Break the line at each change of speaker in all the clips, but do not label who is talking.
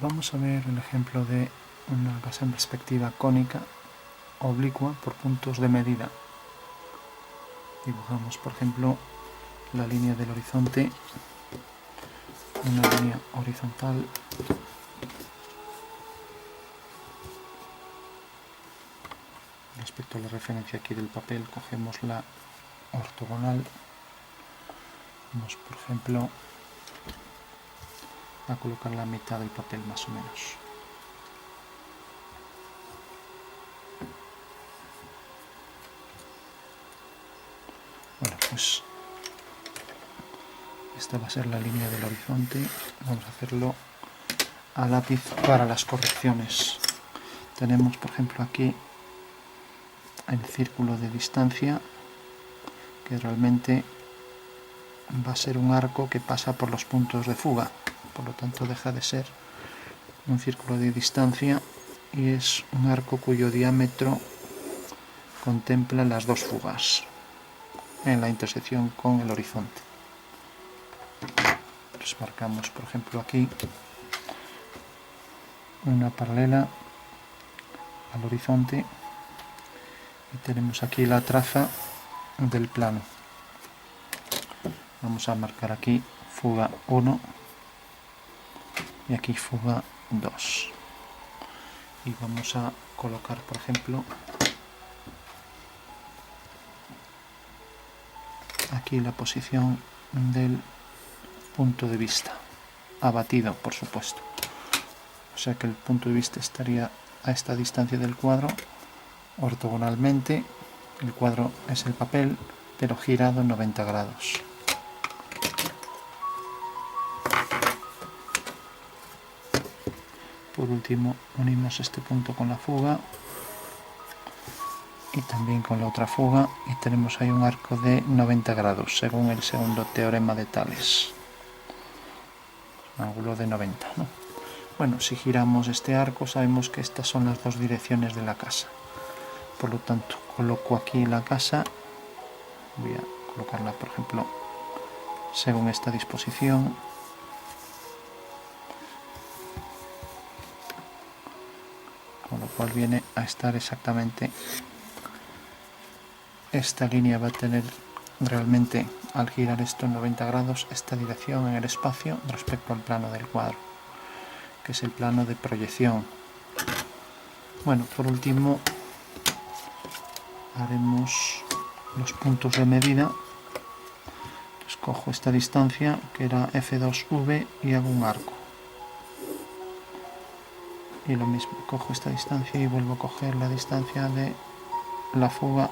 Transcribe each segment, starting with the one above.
Vamos a ver el ejemplo de una casa en perspectiva cónica oblicua por puntos de medida. Dibujamos, por ejemplo, la línea del horizonte, una línea horizontal respecto a la referencia aquí del papel. Cogemos la ortogonal, vamos, por ejemplo, a colocar la mitad del papel más o menos. Bueno, pues esta va a ser la línea del horizonte. Vamos a hacerlo a lápiz para las correcciones. Tenemos, por ejemplo, aquí el círculo de distancia, que realmente va a ser un arco que pasa por los puntos de fuga, por lo tanto deja de ser un círculo de distancia y es un arco cuyo diámetro contempla las dos fugas en la intersección con el horizonte. Pues marcamos, por ejemplo, aquí una paralela al horizonte y tenemos aquí la traza del plano. Vamos a marcar aquí fuga 1 y aquí fuga 2 y vamos a colocar, por ejemplo, aquí la posición del punto de vista abatido, por supuesto, o sea que el punto de vista estaría a esta distancia del cuadro ortogonalmente. El cuadro es el papel pero girado 90 grados. Por último, unimos este punto con la fuga y también con la otra fuga y tenemos ahí un arco de 90 grados según el segundo teorema de Tales, ángulo de 90, ¿no? Bueno, si giramos este arco sabemos que estas son las dos direcciones de la casa, por lo tanto coloco aquí la casa, voy a colocarla, por ejemplo, según esta disposición, con lo cual viene a estar exactamente, esta línea va a tener realmente, al girar esto 90 grados, esta dirección en el espacio respecto al plano del cuadro, que es el plano de proyección. Bueno, por último haremos los puntos de medida. Entonces cojo esta distancia que era F2V y hago un arco, y lo mismo, cojo esta distancia y vuelvo a coger la distancia de la fuga,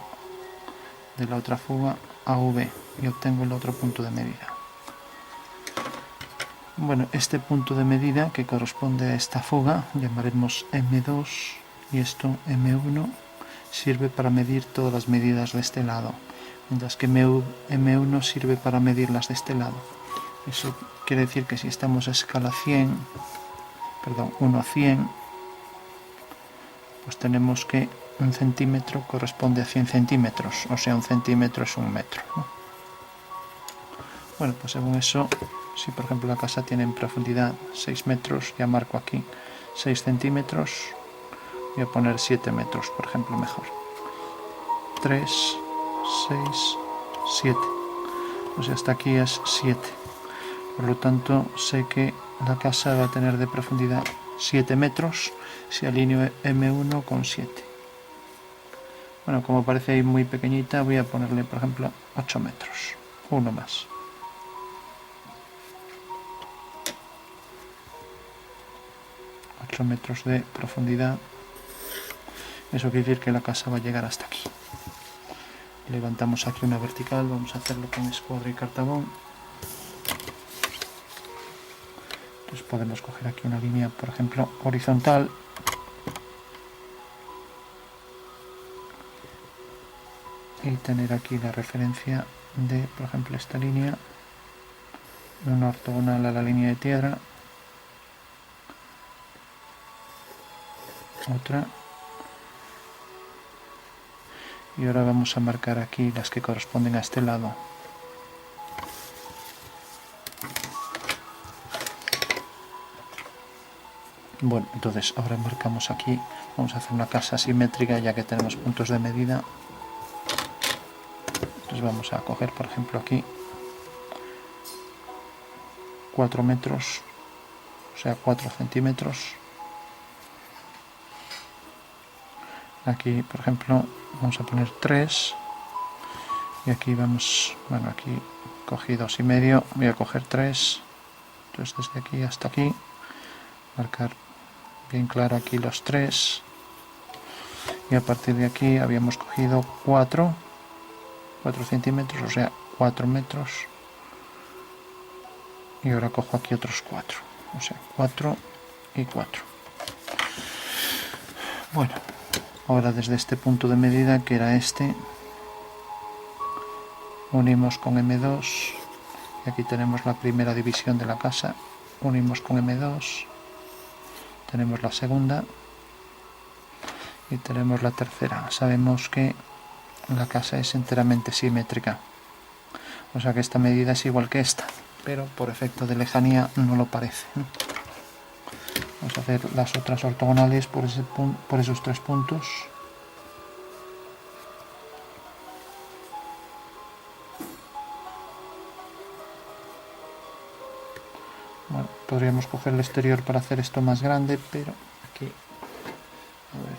de la otra fuga a V, y obtengo el otro punto de medida. Bueno, este punto de medida que corresponde a esta fuga llamaremos M2 y esto M1, sirve para medir todas las medidas de este lado, mientras que M1 sirve para medir las de este lado. Eso quiere decir que si estamos a escala 1 a 100, pues tenemos que 1 centímetro corresponde a 100 centímetros, o sea, 1 centímetro es 1 metro, ¿no? Bueno, pues según eso, si por ejemplo la casa tiene en profundidad 6 metros, ya marco aquí 6 centímetros, voy a poner 7 metros, por ejemplo, mejor. 3, 6, 7. O sea, hasta aquí es 7. Por lo tanto, sé que la casa va a tener de profundidad 7 metros si alineo M1 con 7. Bueno, como parece ahí muy pequeñita, voy a ponerle, por ejemplo, 8 metros. Uno más. 8 metros de profundidad. Eso quiere decir que la casa va a llegar hasta aquí. Levantamos aquí una vertical, vamos a hacerlo con escuadra y cartabón. Entonces podemos coger aquí una línea, por ejemplo, horizontal. Y tener aquí la referencia de, por ejemplo, esta línea, una ortogonal a la línea de tierra, otra, y ahora vamos a marcar aquí las que corresponden a este lado. Bueno, entonces ahora marcamos aquí, vamos a hacer una casa simétrica ya que tenemos puntos de medida. Entonces vamos a coger, por ejemplo, aquí 4 metros, o sea 4 centímetros. Aquí, por ejemplo, vamos a poner 3 y aquí vamos, bueno, aquí cogí 2,5, voy a coger 3. Entonces desde aquí hasta aquí, marcar bien claro aquí los 3 y a partir de aquí habíamos cogido 4 centímetros, o sea 4 metros, y ahora cojo aquí otros 4, o sea 4 y 4. Bueno, ahora desde este punto de medida, que era este, unimos con M2 y aquí tenemos la primera división de la casa, unimos con M2, tenemos la segunda y tenemos la tercera. Sabemos que la casa es enteramente simétrica, o sea que esta medida es igual que esta, pero por efecto de lejanía no lo parece. Vamos a hacer las otras ortogonales por esos 3 puntos. Bueno, podríamos coger el exterior para hacer esto más grande, pero aquí, a ver.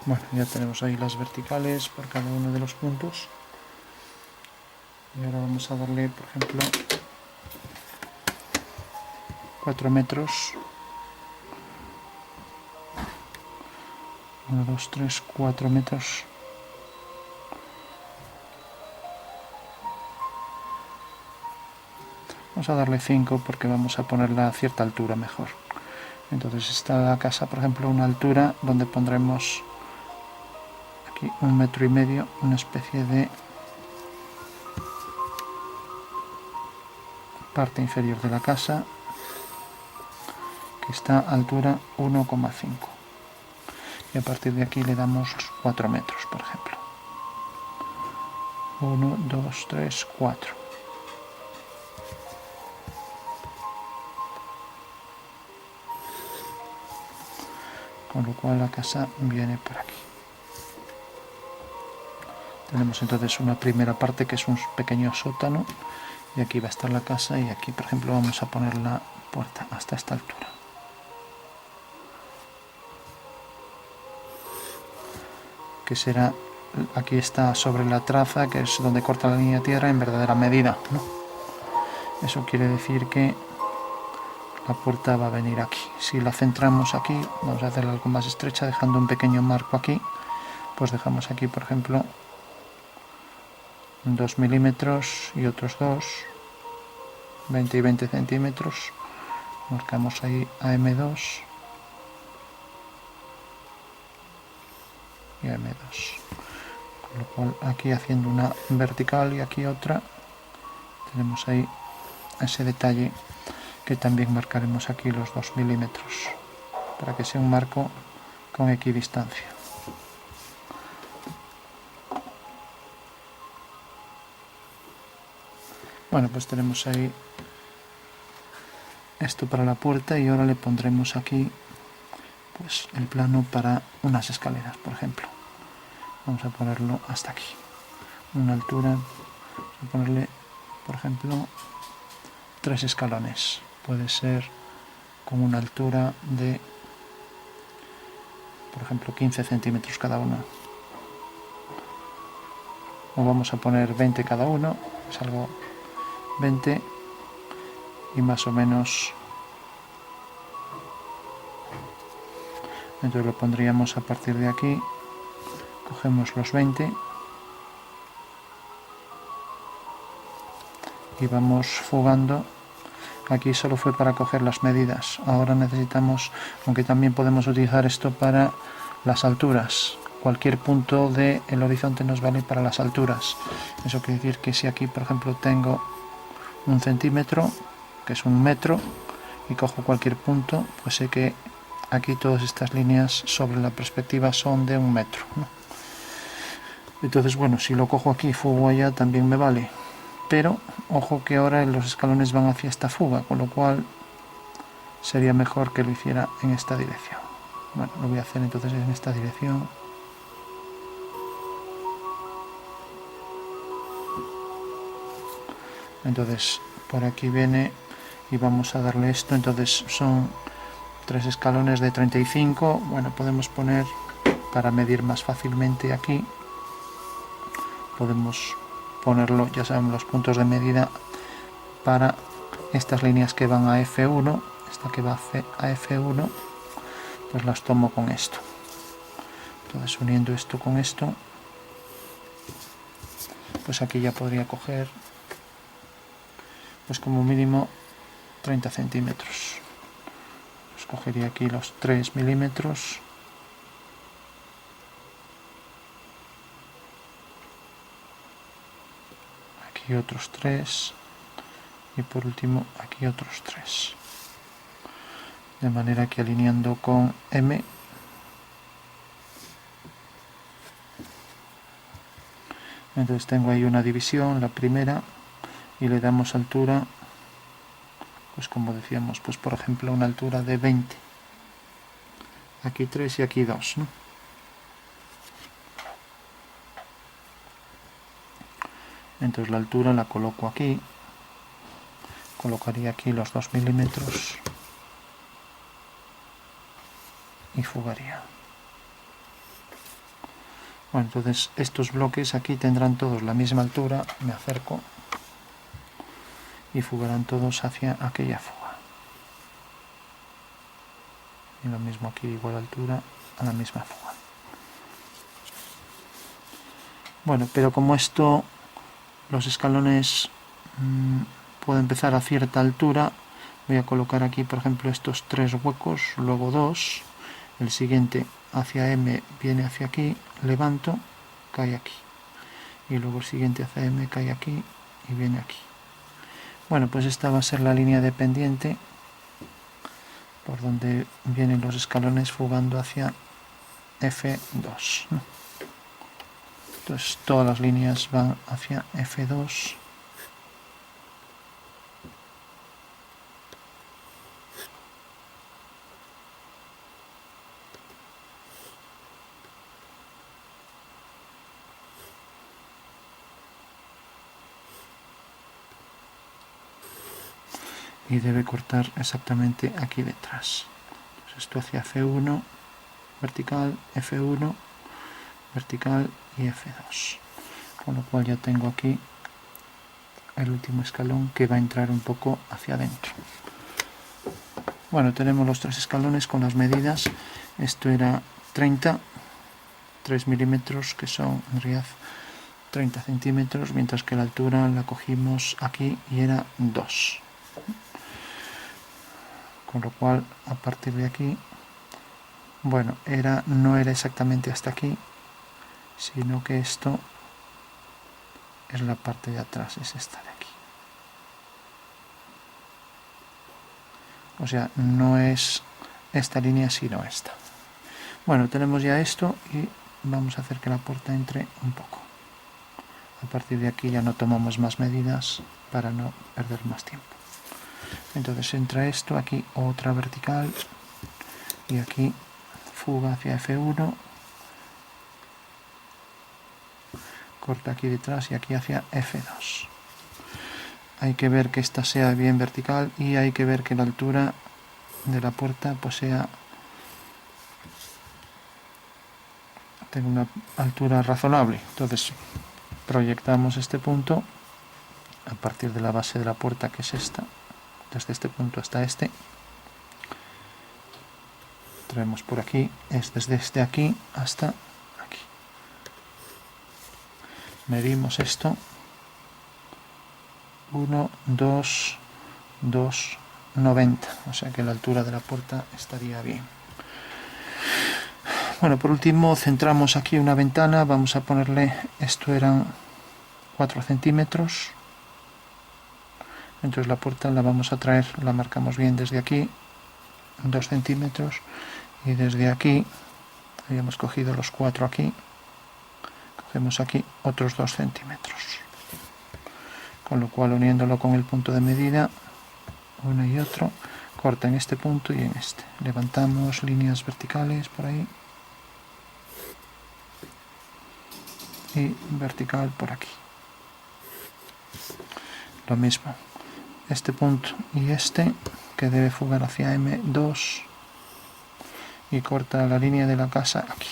Bueno, ya tenemos ahí las verticales por cada uno de los puntos. Y ahora vamos a darle, por ejemplo, 4 metros. 1, 2, 3, 4 metros. Vamos a darle 5 porque vamos a ponerla a cierta altura mejor. Entonces está la casa, por ejemplo, una altura donde pondremos aquí 1,5 metros, una especie de parte inferior de la casa que está a altura 1,5 y a partir de aquí le damos 4 metros, por ejemplo. 1, 2, 3, 4. Con lo cual la casa viene por aquí. Tenemos entonces una primera parte que es un pequeño sótano y aquí va a estar la casa y aquí, por ejemplo, vamos a poner la puerta hasta esta altura. Que será, aquí está sobre la traza, que es donde corta la línea de tierra en verdadera medida, ¿no? Eso quiere decir que la puerta va a venir aquí. Si la centramos aquí, vamos a hacerla algo más estrecha dejando un pequeño marco aquí, pues dejamos aquí, por ejemplo, 2 milímetros y otros 2, 20 y 20 centímetros. Marcamos ahí AM2 y AM2. Con lo cual aquí haciendo una vertical y aquí otra, tenemos ahí ese detalle que también marcaremos aquí los 2 milímetros para que sea un marco con equidistancia. Bueno, pues tenemos ahí esto para la puerta y ahora le pondremos aquí pues el plano para unas escaleras, por ejemplo. Vamos a ponerlo hasta aquí, una altura, vamos a ponerle, por ejemplo, 3 escalones. Puede ser con una altura de, por ejemplo, 15 centímetros cada uno. O vamos a poner 20 cada uno, es algo 20 y más o menos. Entonces lo pondríamos a partir de aquí, cogemos los 20 y vamos fugando Aquí solo fue para coger las medidas. Ahora necesitamos, aunque también podemos utilizar esto para las alturas. Cualquier punto del horizonte nos vale para las alturas. Eso quiere decir que si aquí, por ejemplo, tengo 1 centímetro, que es 1 metro, y cojo cualquier punto, pues sé que aquí todas estas líneas sobre la perspectiva son de 1 metro, ¿no? Entonces, bueno, si lo cojo aquí y fugo allá también me vale. Pero ojo que ahora los escalones van hacia esta fuga, con lo cual sería mejor que lo hiciera en esta dirección. Bueno, lo voy a hacer entonces en esta dirección. Entonces por aquí viene y vamos a darle esto. Entonces son 3 escalones de 35. Bueno, podemos poner, para medir más fácilmente aquí, podemos ponerlo, ya saben, los puntos de medida para estas líneas que van a F1. Esta que va a F1, pues las tomo con esto. Entonces, uniendo esto con esto, pues aquí ya podría coger, pues como mínimo 30 centímetros. Pues cogería aquí los 3 milímetros. Aquí otros 3. Y por último aquí otros 3. De manera que alineando con M, entonces tengo ahí una división, la primera, y le damos altura, pues como decíamos, pues por ejemplo una altura de 20. Aquí 3 y aquí 2, ¿no? Entonces la altura la coloco aquí, colocaría aquí los 2 milímetros y fugaría. Bueno, entonces estos bloques aquí tendrán todos la misma altura, me acerco, y fugarán todos hacia aquella fuga. Y lo mismo aquí, igual altura a la misma fuga. Bueno, pero como esto, los escalones pueden empezar a cierta altura, voy a colocar aquí, por ejemplo, estos 3 huecos, luego 2, el siguiente hacia M viene hacia aquí, levanto, cae aquí, y luego el siguiente hacia M cae aquí y viene aquí. Bueno, pues esta va a ser la línea de pendiente por donde vienen los escalones fugando hacia F2. Entonces todas las líneas van hacia F2. Y debe cortar exactamente aquí detrás. Entonces esto hacia F1, vertical, F1, vertical y F2. Con lo cual ya tengo aquí el último escalón que va a entrar un poco hacia adentro. Bueno, tenemos los 3 escalones con las medidas. Esto era 30, 3 milímetros, que son en realidad 30 centímetros, mientras que la altura la cogimos aquí y era 2. Con lo cual, a partir de aquí, bueno, no era exactamente hasta aquí, sino que esto es la parte de atrás, es esta de aquí. O sea, no es esta línea, sino esta. Bueno, tenemos ya esto y vamos a hacer que la puerta entre un poco. A partir de aquí ya no tomamos más medidas para no perder más tiempo. Entonces entra esto, aquí otra vertical y aquí fuga hacia F1, corta aquí detrás y aquí hacia F2. Hay que ver que esta sea bien vertical y hay que ver que la altura de la puerta pues tenga una altura razonable. Entonces proyectamos este punto a partir de la base de la puerta, que es esta, desde este punto hasta este. Traemos por aquí, es desde aquí hasta aquí. Medimos esto, 1, 2, 2,90, o sea que la altura de la puerta estaría bien. Bueno, por último centramos aquí una ventana, vamos a ponerle, esto eran 4 centímetros, entonces la puerta la vamos a traer, la marcamos bien desde aquí, 2 centímetros, y desde aquí, habíamos cogido los 4 aquí, cogemos aquí otros 2 centímetros, con lo cual uniéndolo con el punto de medida, uno y otro, corta en este punto y en este, levantamos líneas verticales por ahí, y vertical por aquí, lo mismo, este punto y este, que debe fugar hacia M2, y corta la línea de la casa aquí,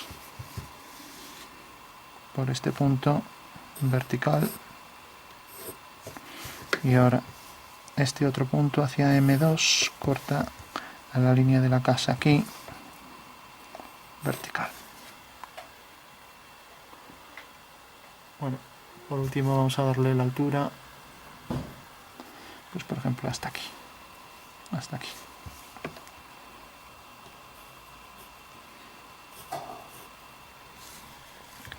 por este punto vertical, y ahora este otro punto hacia M2, corta a la línea de la casa aquí, vertical. Bueno, por último vamos a darle la altura, pues por ejemplo hasta aquí, hasta aquí.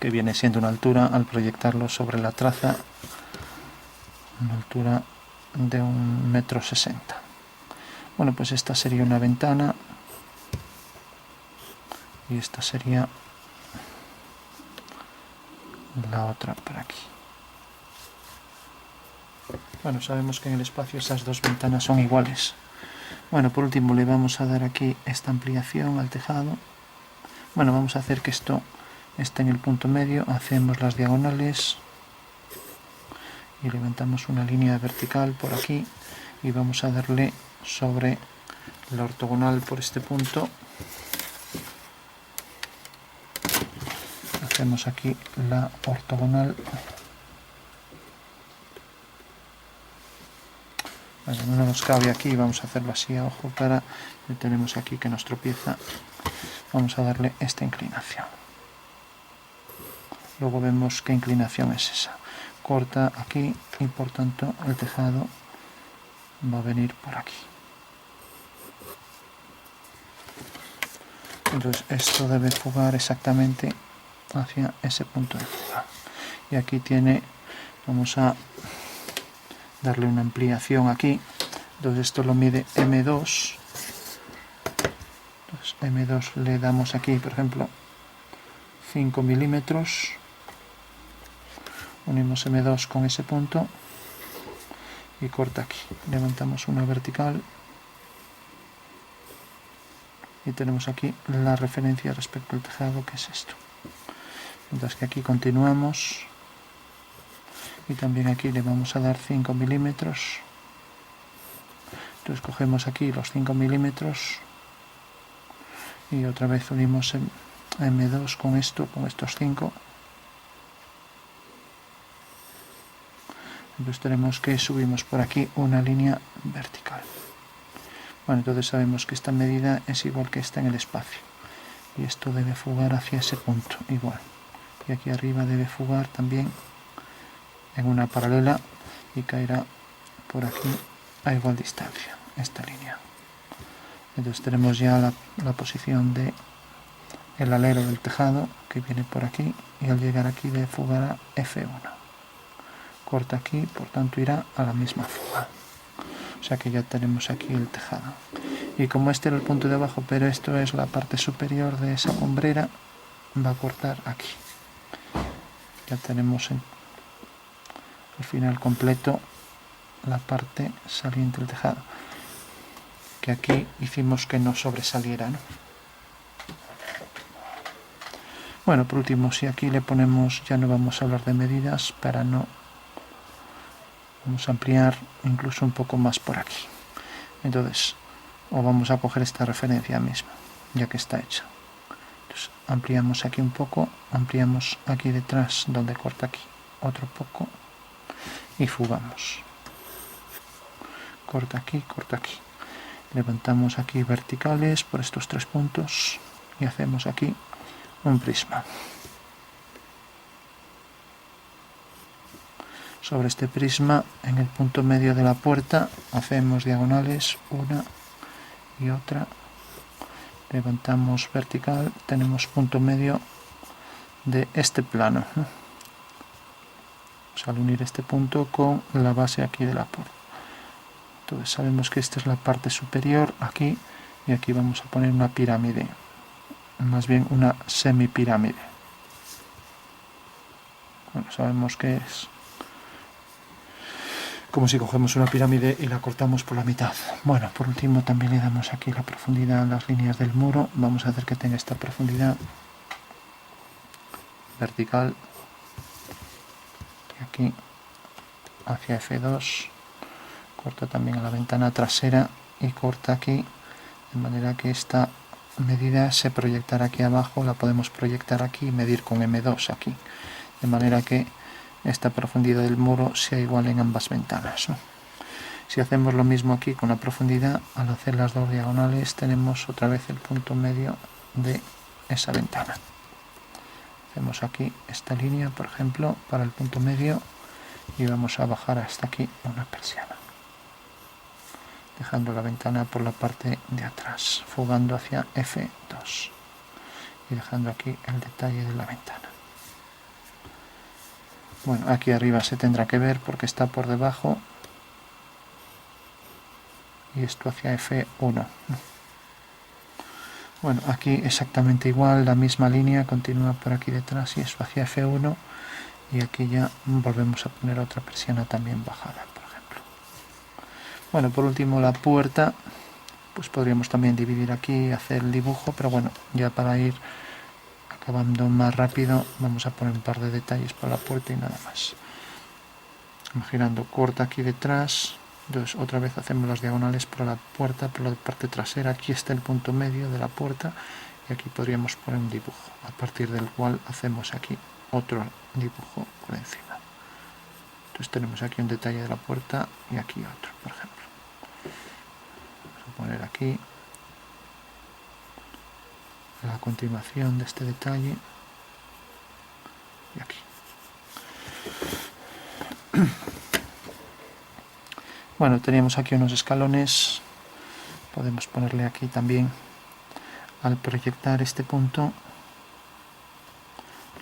Que viene siendo una altura, al proyectarlo sobre la traza, una altura de 1,60 m. Bueno, pues esta sería una ventana y esta sería la otra por aquí. Bueno, sabemos que en el espacio esas dos ventanas son iguales. Bueno, por último le vamos a dar aquí esta ampliación al tejado. Bueno, vamos a hacer que esto esté en el punto medio, hacemos las diagonales y levantamos una línea vertical por aquí y vamos a darle sobre la ortogonal por este punto. Hacemos aquí la ortogonal. Bueno, no nos cabe aquí, vamos a hacerlo así a ojo para, tenemos aquí que nos tropieza, vamos a darle esta inclinación. Luego vemos qué inclinación es esa. Corta aquí y por tanto el tejado va a venir por aquí. Entonces esto debe fugar exactamente hacia ese punto de fuga. Y aquí tiene, vamos a darle una ampliación aquí. Entonces esto lo mide M2. Entonces M2 le damos aquí, por ejemplo, 5 milímetros. Unimos M2 con ese punto y corta aquí. Levantamos una vertical y tenemos aquí la referencia respecto al tejado, que es esto. Mientras que aquí continuamos y también aquí le vamos a dar 5 milímetros. Entonces cogemos aquí los 5 milímetros y otra vez unimos M2 con esto, con estos 5. Entonces tenemos que subimos por aquí una línea vertical. Bueno, entonces sabemos que esta medida es igual que esta en el espacio. Y esto debe fugar hacia ese punto, igual. Y aquí arriba debe fugar también en una paralela y caerá por aquí a igual distancia, esta línea. Entonces tenemos ya la posición de el alero del tejado, que viene por aquí, y al llegar aquí debe fugar a F1. Corta aquí, por tanto irá a la misma fuga. O sea que ya tenemos aquí el tejado. Y como este era el punto de abajo, pero esto es la parte superior de esa hombrera, va a cortar aquí. Ya tenemos al final completo la parte saliente del tejado. Que aquí hicimos que no sobresaliera, ¿no? Bueno, por último, si aquí le ponemos, ya no vamos a hablar de medidas para no... Vamos a ampliar incluso un poco más por aquí. Entonces, o vamos a coger esta referencia misma, ya que está hecha. Entonces, ampliamos aquí un poco, ampliamos aquí detrás donde corta aquí otro poco y fugamos. Corta aquí, corta aquí. Levantamos aquí verticales por estos 3 puntos y hacemos aquí un prisma. sobre este prisma, en el punto medio de la puerta hacemos diagonales, una y otra, levantamos vertical, tenemos punto medio de este plano, ¿no? Al unir este punto con la base aquí de la puerta. Entonces sabemos que esta es la parte superior aquí, y aquí vamos a poner una pirámide, más bien una semipirámide. Bueno, sabemos que es como si cogemos una pirámide y la cortamos por la mitad. Bueno, por último también le damos aquí la profundidad a las líneas del muro. Vamos a hacer que tenga esta profundidad vertical, y aquí hacia F2, corta también a la ventana trasera y corta aquí, de manera que esta medida se proyectará aquí abajo, la podemos proyectar aquí y medir con M2 aquí, de manera que esta profundidad del muro sea igual en ambas ventanas, ¿no? Si hacemos lo mismo aquí con la profundidad, al hacer las dos diagonales tenemos otra vez el punto medio de esa ventana. Hacemos aquí esta línea, por ejemplo, para el punto medio, y vamos a bajar hasta aquí una persiana, dejando la ventana por la parte de atrás, fugando hacia F2 y dejando aquí el detalle de la ventana. Bueno, aquí arriba se tendrá que ver porque está por debajo, y esto hacia F1. Bueno, aquí exactamente igual, la misma línea continúa por aquí detrás y esto hacia F1, y aquí ya volvemos a poner otra persiana también bajada, por ejemplo. Bueno, por último la puerta, pues podríamos también dividir aquí y hacer el dibujo, pero bueno, ya para ir acabando más rápido vamos a poner un par de detalles para la puerta y nada más. Girando, corta aquí detrás, entonces otra vez hacemos las diagonales para la puerta, por la parte trasera. Aquí está el punto medio de la puerta y aquí podríamos poner un dibujo, a partir del cual hacemos aquí otro dibujo por encima. Entonces tenemos aquí un detalle de la puerta y aquí otro, por ejemplo. Vamos a poner aquí la continuación de este detalle y aquí. Bueno, teníamos aquí unos escalones, podemos ponerle aquí también, al proyectar este punto,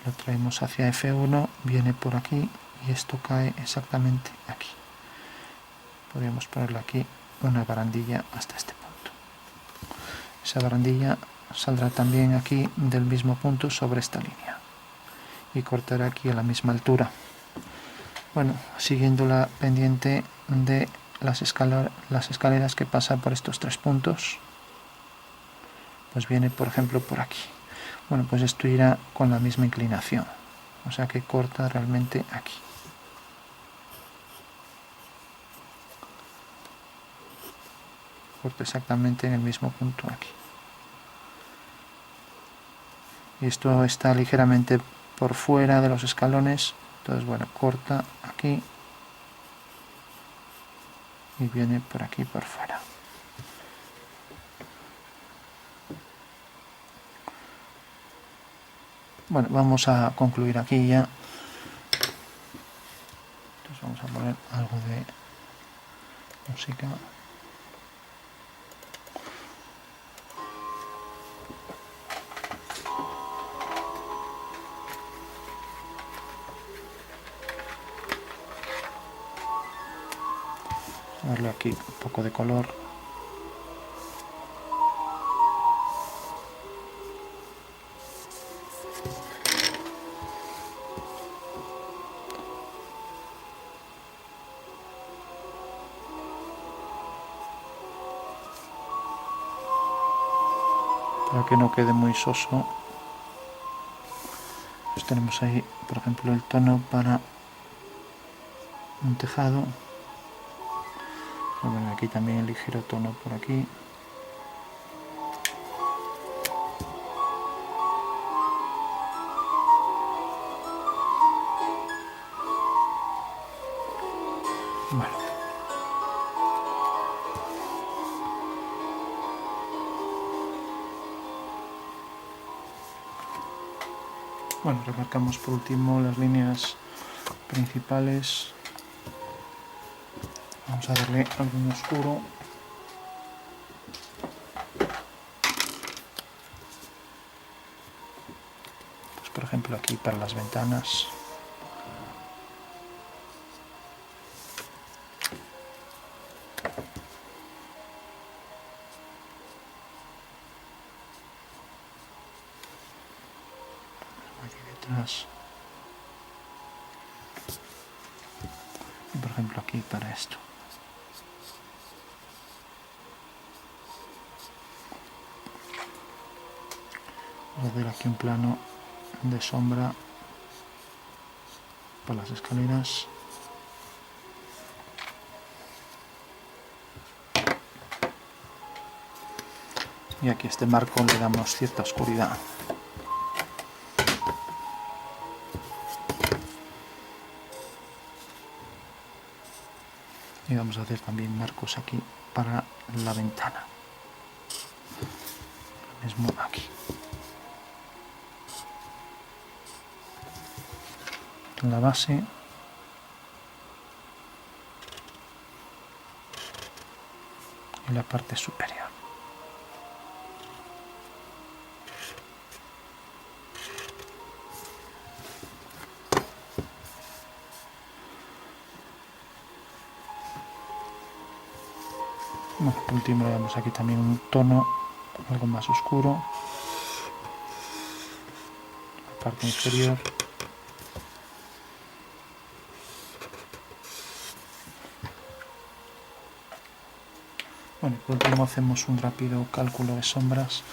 lo traemos hacia F1, viene por aquí y esto cae exactamente aquí. Podríamos ponerle aquí una barandilla hasta este punto. Esa barandilla saldrá también aquí del mismo punto sobre esta línea y cortará aquí a la misma altura. Bueno, siguiendo la pendiente de las escaleras que pasa por estos tres puntos, pues viene por ejemplo por aquí. Bueno, pues esto irá con la misma inclinación, o sea que corta realmente aquí. Corta exactamente en el mismo punto aquí. Y esto está ligeramente por fuera de los escalones, entonces bueno, corta aquí y viene por aquí por fuera. Bueno, vamos a concluir aquí ya. Entonces vamos a poner algo de música. Darle aquí un poco de color. Para que no quede muy soso. Pues tenemos ahí, por ejemplo, el tono para un tejado. Bueno, aquí también el ligero tono por aquí. Bueno, remarcamos por último las líneas principales Vamos a darle algún oscuro. Pues por ejemplo aquí para las ventanas. Aquí detrás. Y por ejemplo aquí para esto. Vamos a hacer aquí un plano de sombra por las escaleras. Y aquí a este marco le damos cierta oscuridad. Y vamos a hacer también marcos aquí para la ventana. Lo mismo aquí. En la base. Y la parte superior. Bueno, por último le damos aquí también un tono algo más oscuro, la parte inferior. Bueno, por último hacemos un rápido cálculo de sombras.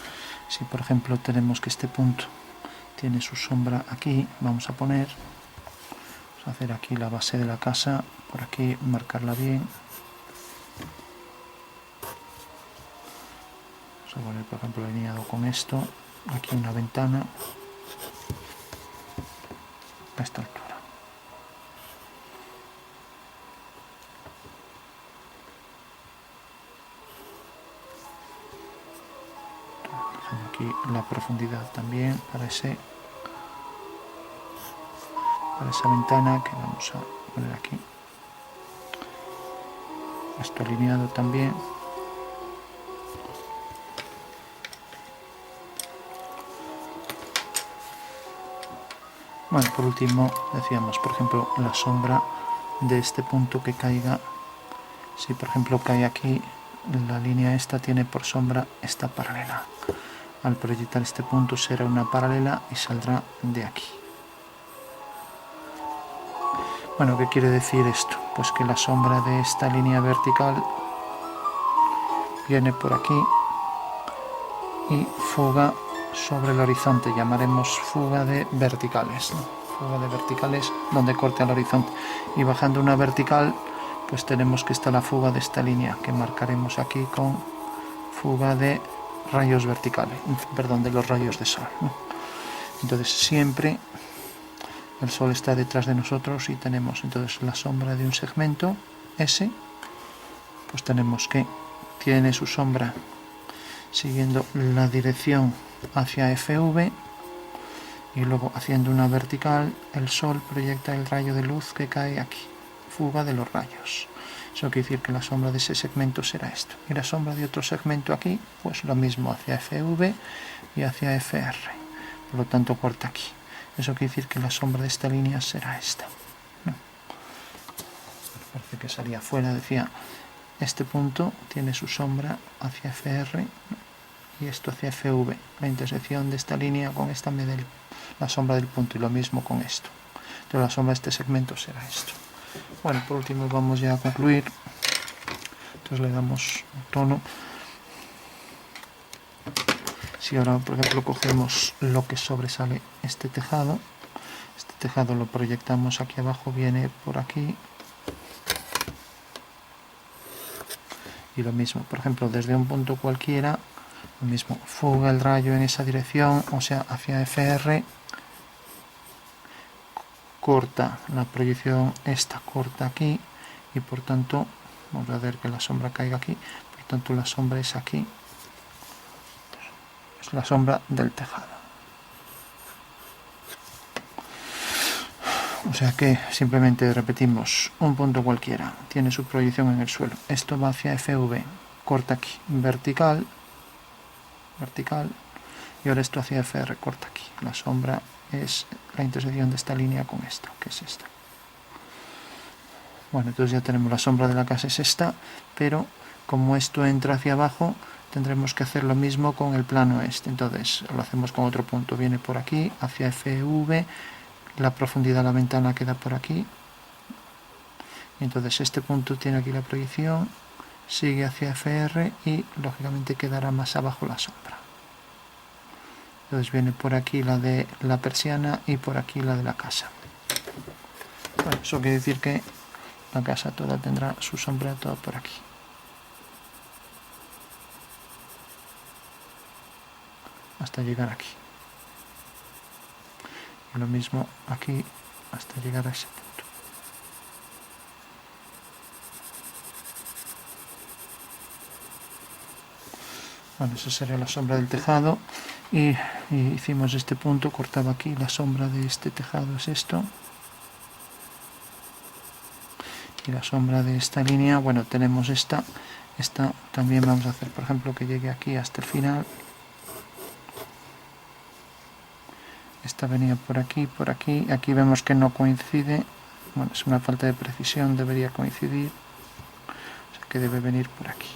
Si por ejemplo tenemos que este punto tiene su sombra aquí, vamos a hacer aquí la base de la casa, por aquí marcarla bien. Vamos a poner por ejemplo alineado con esto, aquí una ventana a esta altura. Aquí la profundidad también para esa ventana que vamos a poner aquí. Esto alineado también. Bueno, por último decíamos, por ejemplo, la sombra de este punto que caiga. Si por ejemplo cae aquí, la línea esta tiene por sombra esta paralela. Al proyectar este punto será una paralela y saldrá de aquí. Bueno, ¿qué quiere decir esto? Pues que la sombra de esta línea vertical viene por aquí y fuga sobre el horizonte. Llamaremos fuga de verticales, ¿no? Fuga de verticales donde corte al horizonte. Y bajando una vertical, pues tenemos que está la fuga de esta línea, que marcaremos aquí con fuga de rayos verticales, perdón, de los rayos de sol, ¿no? Entonces siempre el sol está detrás de nosotros y tenemos entonces la sombra de un segmento S, pues tenemos que tiene su sombra siguiendo la dirección hacia FV y luego haciendo una vertical el sol proyecta el rayo de luz que cae aquí, fuga de los rayos. Eso quiere decir que la sombra de ese segmento será esto. Y la sombra de otro segmento aquí, pues lo mismo hacia FV y hacia FR. Por lo tanto, corta aquí. Eso quiere decir que la sombra de esta línea será esta. ¿No? Parece que salía fuera, decía, este punto tiene su sombra hacia FR y esto hacia FV. La intersección de esta línea con esta me da la sombra del punto y lo mismo con esto. Entonces la sombra de este segmento será esto. Bueno, por último vamos ya a concluir. Entonces le damos un tono. Si ahora, por ejemplo, cogemos lo que sobresale este tejado lo proyectamos aquí abajo, viene por aquí. Y lo mismo, por ejemplo, desde un punto cualquiera, lo mismo, fuga el rayo en esa dirección, o sea, hacia FR, corta la proyección, esta corta aquí, y por tanto, vamos a ver que la sombra caiga aquí, por tanto la sombra es aquí, es la sombra del tejado. O sea que simplemente repetimos, un punto cualquiera tiene su proyección en el suelo. Esto va hacia FV, corta aquí, vertical, vertical, y ahora esto hacia FR, corta aquí. La sombra es la intersección de esta línea con esta, que es esta. Bueno, entonces ya tenemos la sombra de la casa es esta, pero como esto entra hacia abajo, tendremos que hacer lo mismo con el plano este. Entonces lo hacemos con otro punto, viene por aquí, hacia FV, la profundidad de la ventana queda por aquí. Y entonces este punto tiene aquí la proyección, sigue hacia FR y lógicamente quedará más abajo la sombra. Entonces viene por aquí la de la persiana y por aquí la de la casa. Bueno, eso quiere decir que la casa toda tendrá su sombra toda por aquí. Hasta llegar aquí. Y lo mismo aquí hasta llegar a ese punto. Bueno, esa sería la sombra del tejado. Y hicimos este punto, cortaba aquí, la sombra de este tejado es esto. Y la sombra de esta línea, bueno, tenemos esta también vamos a hacer, por ejemplo, que llegue aquí hasta el final. Esta venía por aquí, aquí vemos que no coincide, bueno, es una falta de precisión, debería coincidir, o sea que debe venir por aquí,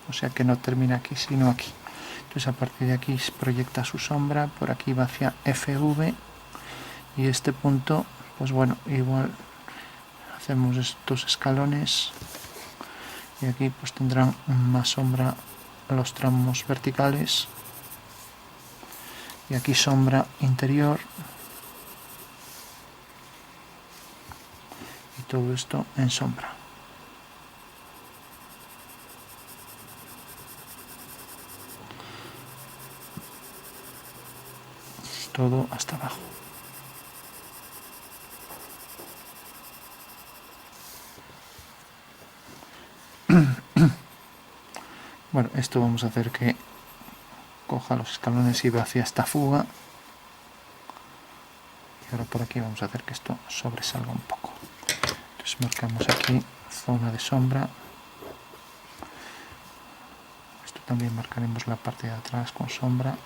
o sea que no termina aquí, sino aquí. Entonces a partir de aquí proyecta su sombra, por aquí va hacia FV, y este punto, pues bueno, igual hacemos estos escalones, y aquí pues tendrán más sombra los tramos verticales, y aquí sombra interior, y todo esto en sombra. Todo hasta abajo. Bueno, esto vamos a hacer que coja los escalones y va hacia esta fuga. Y ahora por aquí vamos a hacer que esto sobresalga un poco. Entonces marcamos aquí zona de sombra. Esto también marcaremos la parte de atrás con sombra.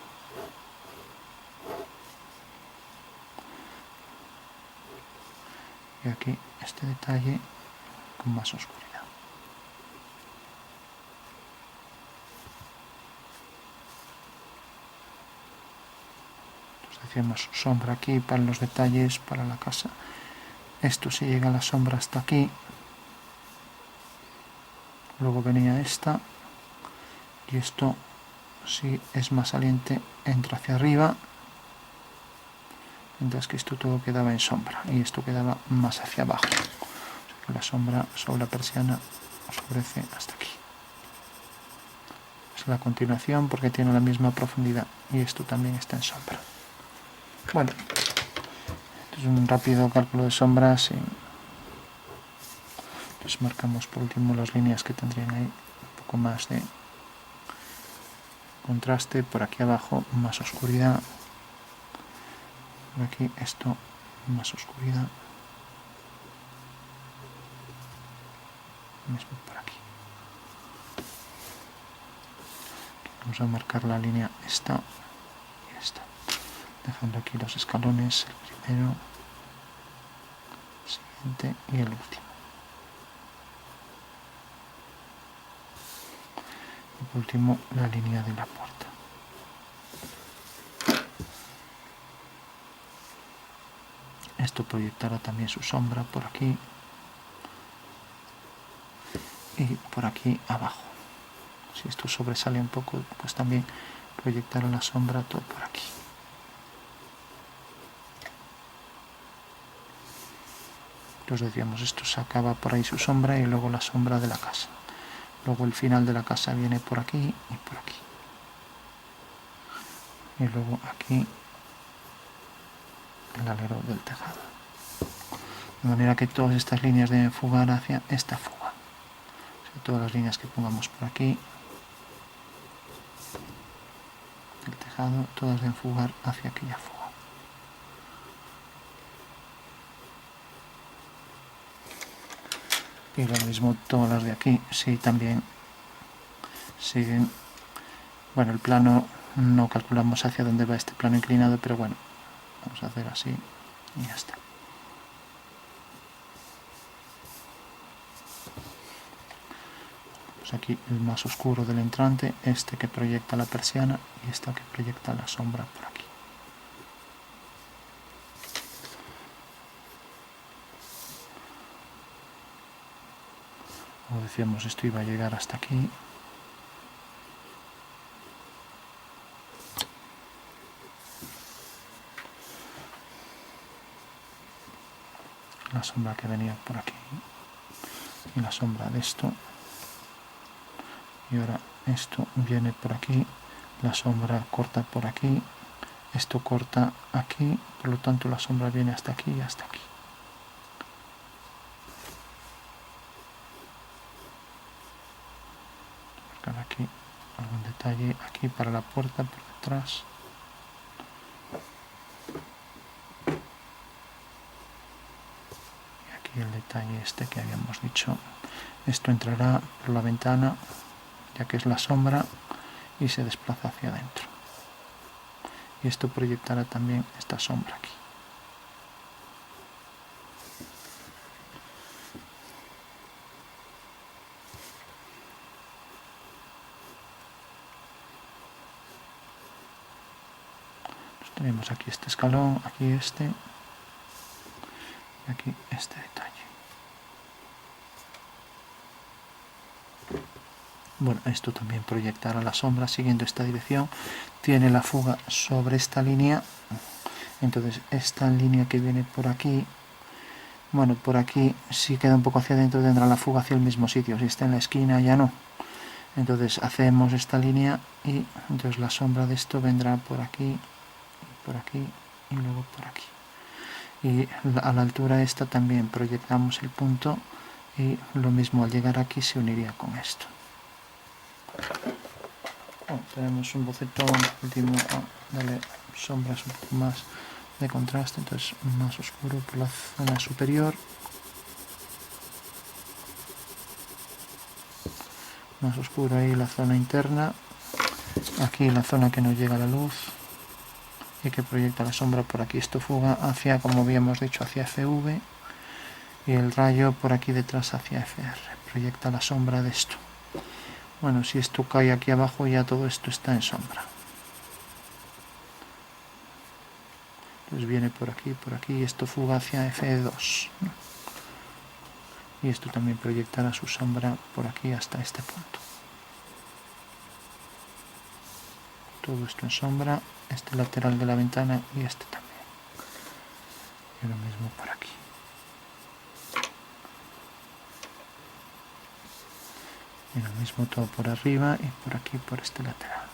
Y aquí este detalle con más oscuridad. Hacemos sombra aquí para los detalles, para la casa. Esto si llega la sombra hasta aquí, luego venía esta, y esto si es más saliente entra hacia arriba, mientras que esto todo quedaba en sombra y esto quedaba más hacia abajo. O sea que la sombra sobre la persiana oscurece hasta aquí. Es la continuación porque tiene la misma profundidad y esto también está en sombra. Bueno, es un rápido cálculo de sombras. Entonces marcamos por último las líneas que tendrían ahí un poco más de contraste. Por aquí abajo más oscuridad. Por aquí esto más oscuridad. Mismo por aquí. Vamos a marcar la línea esta y esta. Dejando aquí los escalones, el primero, el siguiente y el último. Y por último la línea de la puerta. Esto proyectará también su sombra por aquí y por aquí abajo. Si esto sobresale un poco, pues también proyectará la sombra todo por aquí. Entonces decíamos, esto se acaba por ahí su sombra y luego la sombra de la casa. Luego el final de la casa viene por aquí y por aquí. Y luego aquí el alero del tejado. De manera que todas estas líneas deben fugar hacia esta fuga. O sea, todas las líneas que pongamos por aquí del tejado, todas deben fugar hacia aquella fuga. Y lo mismo todas las de aquí, sí, también siguen. Bueno, el plano no calculamos hacia dónde va este plano inclinado, pero bueno, vamos a hacer así y ya está. Pues aquí el más oscuro del entrante, este que proyecta la persiana y esta que proyecta la sombra por aquí. Como decíamos, esto iba a llegar hasta aquí. La sombra que venía por aquí y la sombra de esto. Y ahora esto viene por aquí, la sombra corta por aquí, esto corta aquí, por lo tanto la sombra viene hasta aquí y hasta aquí. Marcar aquí algún detalle, aquí para la puerta por detrás. Y aquí el detalle este que habíamos dicho. Esto entrará por la ventana, ya que es la sombra, y se desplaza hacia adentro. Y esto proyectará también esta sombra aquí. Pues tenemos aquí este escalón, aquí este, y aquí este detalle. Bueno, esto también proyectará la sombra siguiendo esta dirección. Tiene la fuga sobre esta línea. Entonces esta línea que viene por aquí, bueno, por aquí si queda un poco hacia adentro tendrá la fuga hacia el mismo sitio. Si está en la esquina ya no. Entonces hacemos esta línea y entonces la sombra de esto vendrá por aquí y luego por aquí. Y a la altura esta también proyectamos el punto y lo mismo al llegar aquí se uniría con esto. Bueno, tenemos un boceto último, darle sombras un poco más de contraste, entonces más oscuro por la zona superior, más oscuro ahí la zona interna, aquí la zona que no llega a la luz y que proyecta la sombra por aquí. Esto fuga hacia, como habíamos dicho, hacia FV y el rayo por aquí detrás hacia FR, proyecta la sombra de esto. Bueno, si esto cae aquí abajo ya todo esto está en sombra. Entonces viene por aquí y esto fuga hacia F2. Y esto también proyectará su sombra por aquí hasta este punto. Todo esto en sombra, este lateral de la ventana y este también. Y lo mismo por aquí. Y lo mismo todo por arriba y por aquí por este lateral.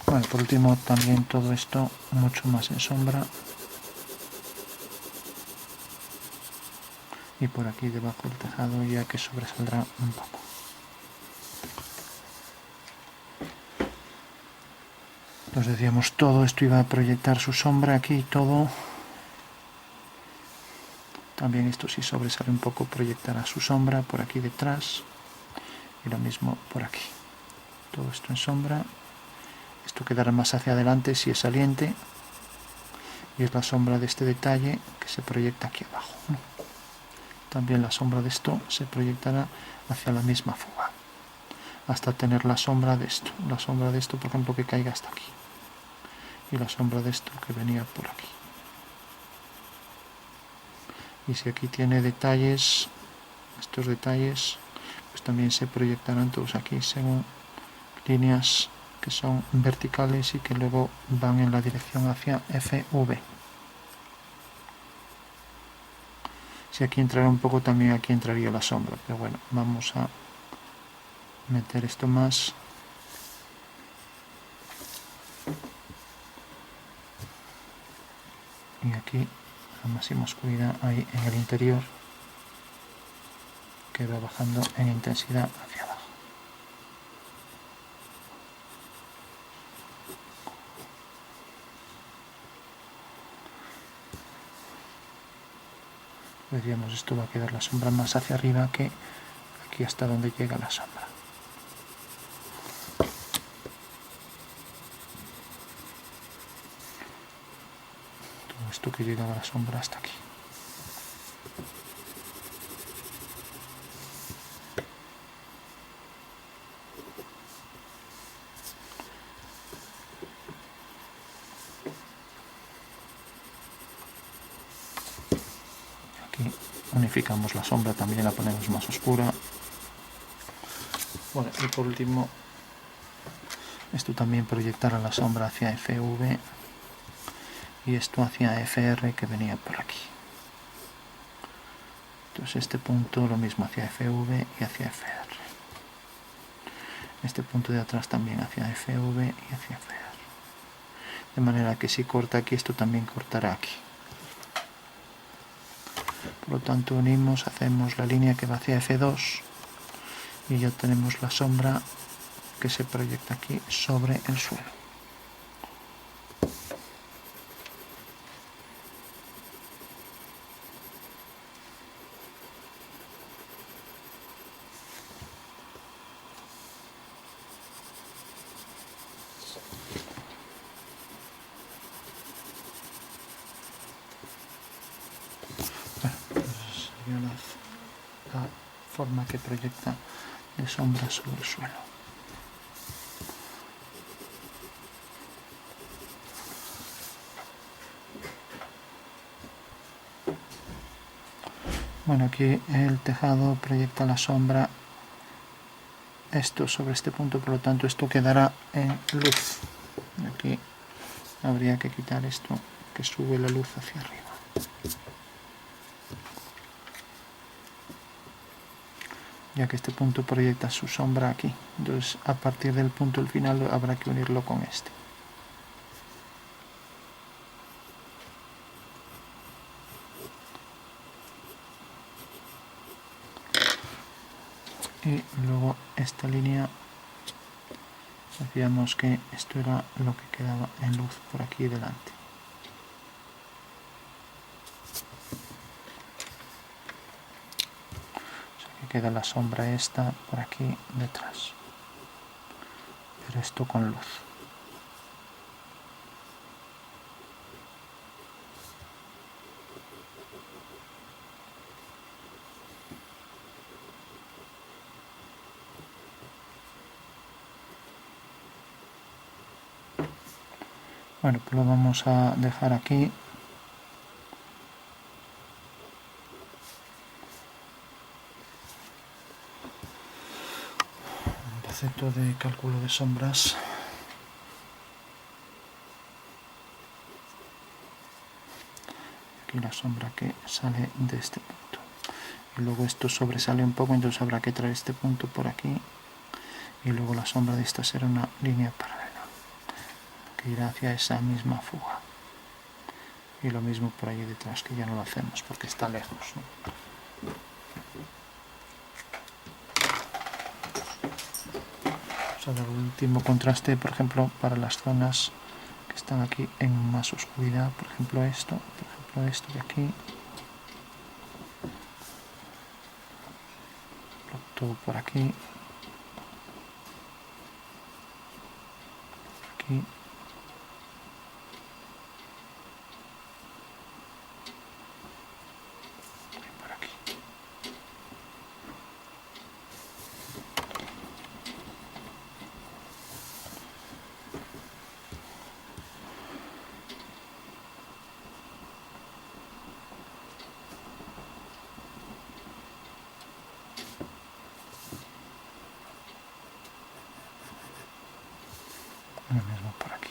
Bueno, por último también todo esto mucho más en sombra. Y por aquí debajo del tejado ya que sobresaldrá un poco. Nos decíamos todo esto iba a proyectar su sombra aquí todo. También esto si sobresale un poco proyectará su sombra por aquí detrás. Y lo mismo por aquí. Todo esto en sombra. Esto quedará más hacia adelante si es saliente. Y es la sombra de este detalle que se proyecta aquí abajo. También la sombra de esto se proyectará hacia la misma fuga. Hasta tener la sombra de esto. La sombra de esto, por ejemplo, que caiga hasta aquí. Y la sombra de esto que venía por aquí. Y si aquí tiene detalles, estos detalles, pues también se proyectarán todos aquí según líneas que son verticales y que luego van en la dirección hacia FV. Si aquí entrara un poco, también aquí entraría la sombra, pero bueno, vamos a meter esto más. Y aquí la máxima oscuridad ahí en el interior, que va bajando en intensidad hacia abajo. Diríamos, esto va a quedar la sombra más hacia arriba que aquí hasta donde llega la sombra. Todo esto que llega a la sombra hasta aquí. Aquí unificamos la sombra, también la ponemos más oscura. Bueno, y por último, esto también proyectará la sombra hacia FV y esto hacia FR que venía por aquí. Entonces este punto lo mismo hacia FV y hacia FR. Este punto de atrás también hacia FV y hacia FR. De manera que si corta aquí, esto también cortará aquí. Por lo tanto unimos, hacemos la línea que va hacia F2 y ya tenemos la sombra que se proyecta aquí sobre el suelo. Bueno, pues sería la forma que proyecta de sombra sobre el suelo. Bueno, aquí el tejado proyecta la sombra, esto sobre este punto, por lo tanto esto quedará en luz. Aquí habría que quitar esto que sube la luz hacia arriba. Ya que este punto proyecta su sombra aquí. Entonces a partir del punto del final habrá que unirlo con este. Y luego esta línea, decíamos que esto era lo que quedaba en luz por aquí delante. O sea que queda la sombra esta por aquí detrás. Pero esto con luz. Bueno, pues lo vamos a dejar aquí. Un concepto de cálculo de sombras. Aquí la sombra que sale de este punto. Y luego esto sobresale un poco, entonces habrá que traer este punto por aquí. Y luego la sombra de esta será una línea paralela que irá hacia esa misma fuga. Y lo mismo por ahí detrás, que ya no lo hacemos porque está lejos, ¿no? Vamos a dar un último contraste, por ejemplo, para las zonas que están aquí en más oscuridad. Por ejemplo esto de aquí. Todo por aquí. Aquí. Por aquí. Lo mismo por aquí.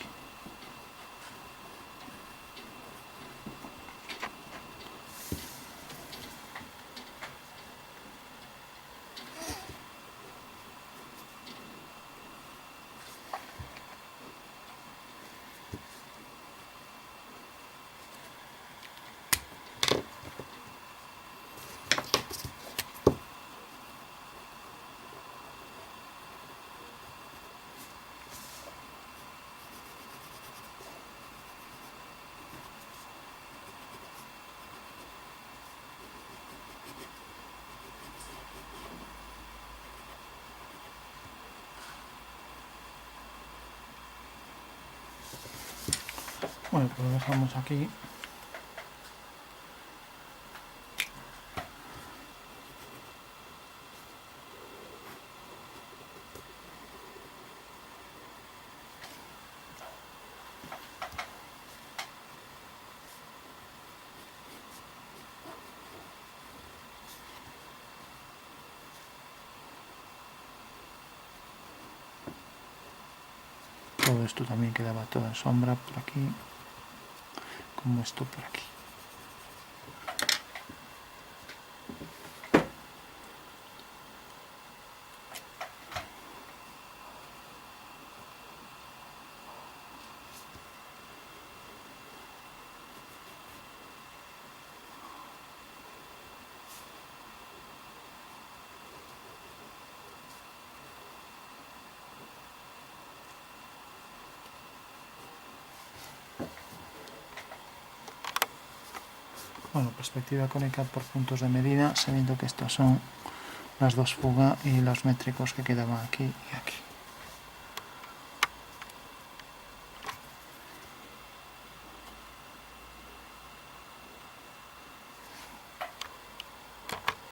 Bueno, pues lo dejamos aquí. Todo esto también quedaba toda en sombra por aquí, como esto por aquí. Bueno, perspectiva cónica por puntos de medida, sabiendo que estos son las dos fuga y los métricos que quedaban aquí y aquí.